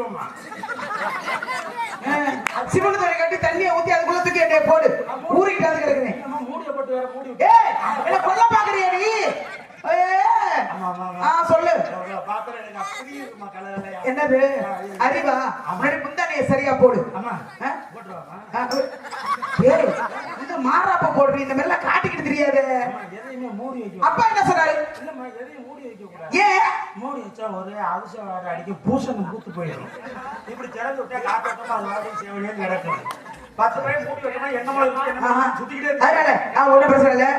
மூடிடுவோமா? சிவன் துறை கட்டி தண்ணியை ஊத்தி அதுக்குள்ள தூக்கி என்னைய போடு. ஊறிக்கிட்டு அது கிடக்குறேன். மூடிய போட்டு வேற மூடி. ஏய் என்ன கொல்ல பாக்குறியா நீ? சொல்லு. என்னது அறிவா? முன்னாடி முந்தானைய சரியா போடு. இந்த மாறாப்ப போடுறீ, இந்த மாதிரிலாம் காட்டிக்கிட்டு தெரியாது. அப்பா என்ன சொன்னாரு? ஏன் மூடி வச்சா ஒரே அவசர அடிக்க பூசணம் பூத்து போயிடும். இப்படி திறந்து விட்டா காத்தோட்டமா அது வாடி சேவலியே கிடக்குது. 10 பேர் மூடி வைக்கணும். என்ன சுத்திக்கிட்டே அதனால நான் ஒன்றும் பிரச்சனை இல்லை.